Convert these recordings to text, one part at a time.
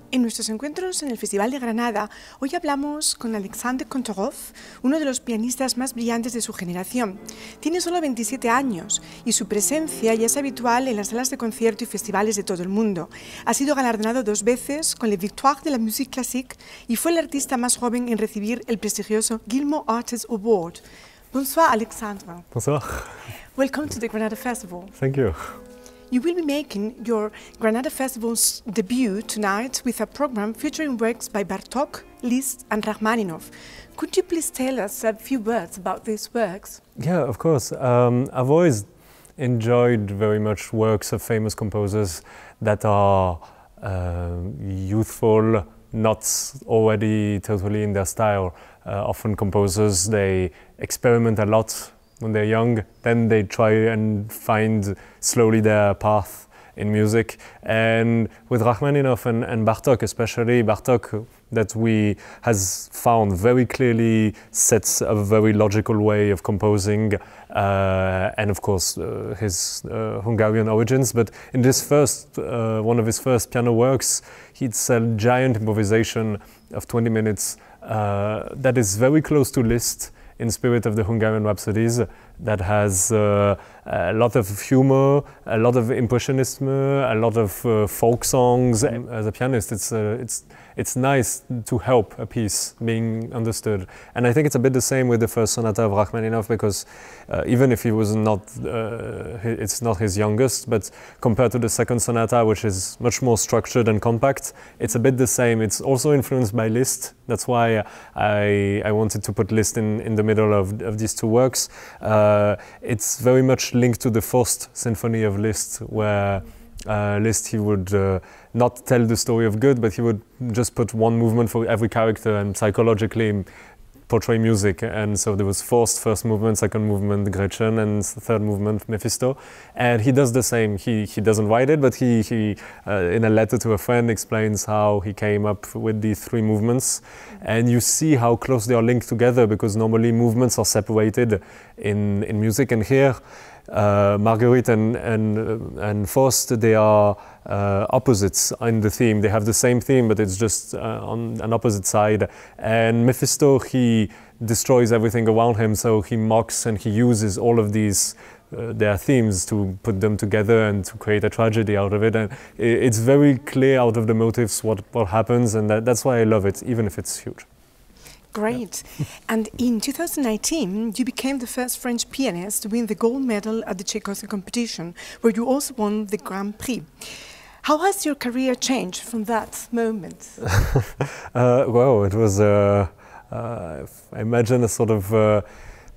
En nuestros encuentros en el Festival de Granada, hoy hablamos con Alexandre Kantorow, uno de los pianistas más brillantes de su generación. Tiene solo 27 años y su presencia ya es habitual en las salas de concierto y festivales de todo el mundo. Ha sido galardonado 2 veces con la Victoire de la Musique Classique y fue el artista más joven en recibir el prestigioso Guillemot Artist Award. Bonsoir, Alexandre. Bonsoir. Welcome to the Granada Festival. Thank you. You will be making your Granada Festival's debut tonight with a program featuring works by Bartók, Liszt and Rachmaninoff. Could you please tell us a few words about these works? Yeah, of course. I've always enjoyed very much works of famous composers that are youthful, not already totally in their style. Often composers, they experiment a lot when they're young, then they try and find slowly their path in music. And with Rachmaninoff and Bartók, especially Bartók, that we has found very clearly sets a very logical way of composing, and of course his Hungarian origins. But in this first, one of his first piano works, it's a giant improvisation of 20 minutes that is very close to Liszt, in spirit of the Hungarian Rhapsodies, that has a lot of humor, a lot of impressionism, a lot of folk songs. As a pianist, it's nice to help a piece being understood. And I think it's a bit the same with the first sonata of Rachmaninoff, because even if he was not, it's not his youngest, but compared to the second sonata, which is much more structured and compact, it's a bit the same. It's also influenced by Liszt. That's why I wanted to put Liszt in the middle of these two works. It's very much linked to the first symphony of Liszt, where Liszt, he would not tell the story of good, but he would just put one movement for every character and psychologically portray music. And so there was first movement, second movement Gretchen, and third movement Mephisto. And he does the same. He doesn't write it, but he in a letter to a friend explains how he came up with these 3 movements. And you see how close they are linked together, because normally movements are separated in music. And here, Marguerite and Faust, they are opposites in the theme. They have the same theme, but it's just on an opposite side. And Mephisto, he destroys everything around him, so he mocks and he uses all of these their themes to put them together and to create a tragedy out of it. And it's very clear out of the motives what happens, and that's why I love it, even if it's huge. Great. Yeah. And in 2019, you became the first French pianist to win the gold medal at the Tchaikovsky competition, where you also won the Grand Prix. How has your career changed from that moment? Well, it was, I imagine, a sort of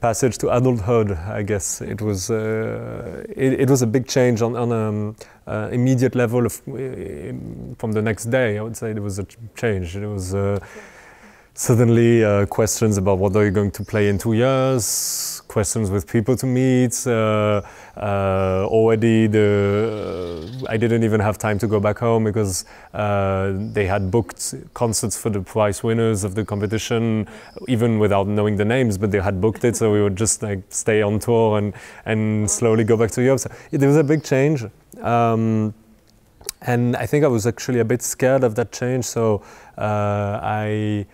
passage to adulthood, I guess. It was a big change on an immediate level from the next day. I would say there was a change. It was suddenly questions about what are you going to play in 2 years, questions with people to meet. Already I didn't even have time to go back home, because they had booked concerts for the prize winners of the competition, even without knowing the names, but they had booked it, so we would just like stay on tour and slowly go back to Europe. So there was a big change. And I think I was actually a bit scared of that change, so I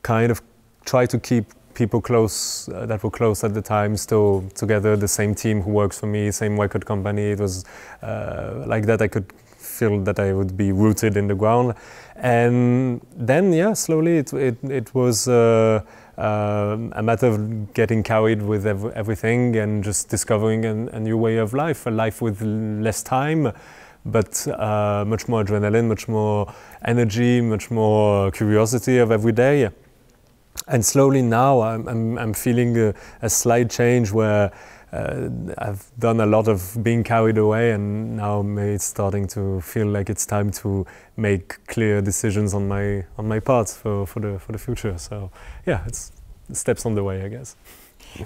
kind of try to keep people close that were close at the time still together, the same team who works for me, same record company. It was like that I could feel that I would be rooted in the ground. And then, yeah, slowly it was a matter of getting carried with everything and just discovering a new way of life, a life with less time, but much more adrenaline, much more energy, much more curiosity of every day. And slowly now I'm feeling a slight change, where I've done a lot of being carried away, and now it's starting to feel like it's time to make clear decisions on my part for the future. So yeah, it's steps on the way, I guess.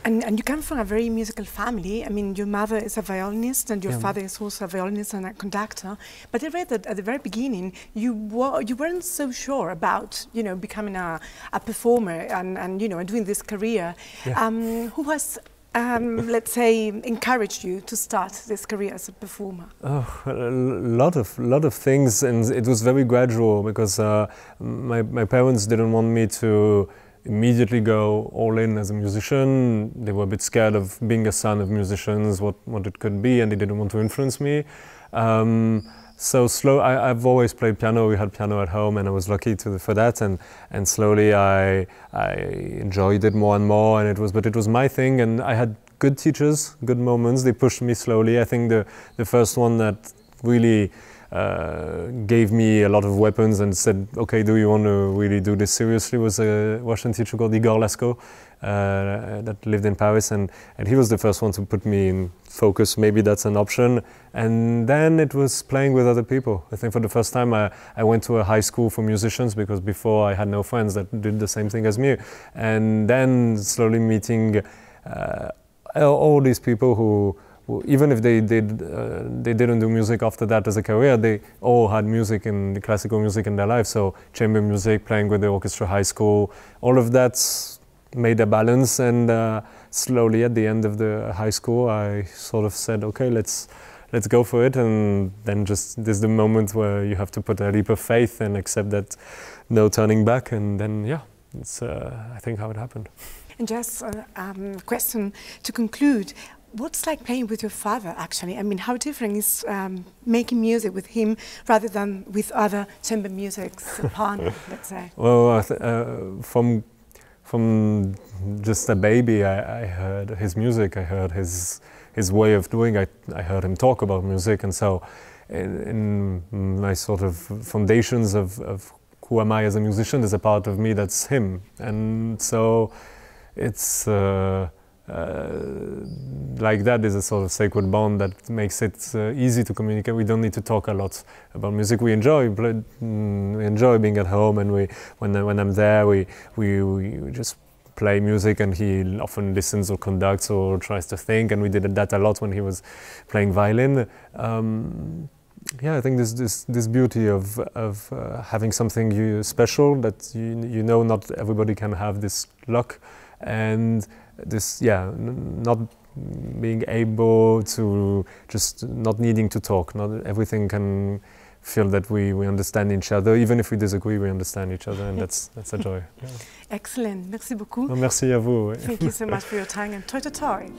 And you come from a very musical family. I mean, your mother is a violinist and your father is also a violinist and a conductor. But I read that at the very beginning, you weren't so sure about, becoming a performer and doing this career. Yeah. Who was let's say, encouraged you to start this career as a performer? Oh, a lot of things, and it was very gradual because my parents didn't want me to immediately go all in as a musician. They were a bit scared of being a son of musicians, what it could be, and they didn't want to influence me. So I've always played piano. We had piano at home, and I was lucky for that. And slowly I enjoyed it more and more. And it was my thing. And I had good teachers, good moments. They pushed me slowly. I think the first one that really gave me a lot of weapons and said, "Okay, do you want to really do this seriously?" was a Russian teacher called Igor Lasko that lived in Paris, and he was the first one to put me in focus. Maybe that's an option. And then it was playing with other people. I think for the first time I went to a high school for musicians, because before I had no friends that did the same thing as me. And then slowly meeting all these people who even if they didn't do music after that as a career, they all had music and classical music in their life. So chamber music, playing with the orchestra, high school, all of that made a balance. And slowly at the end of the high school, I sort of said, okay, let's go for it. And then just there's the moment where you have to put a leap of faith and accept that no turning back. And then, yeah, it's I think how it happened. And just a question to conclude. What's like playing with your father, actually? I mean, how different is making music with him rather than with other chamber music's partner, let's say? Well, from just a baby, I heard his music. I heard his way of doing it. I heard him talk about music, and so in my sort of foundations of who am I as a musician, there's a part of me that's him, and so it's. Like that is a sort of sacred bond that makes it easy to communicate. We don't need to talk a lot about music. We enjoy being at home, and when I'm there, we just play music, and he often listens or conducts or tries to think, and we did that a lot when he was playing violin. Yeah, I think there's this beauty of having something special that you know not everybody can have this luck, and this, yeah, not being able to, just not needing to talk. Not everything can feel that we understand each other. Even if we disagree, we understand each other, and that's a joy. Yeah. Excellent. Merci beaucoup. Merci à vous. Thank you so much for your time, and toi toi toi.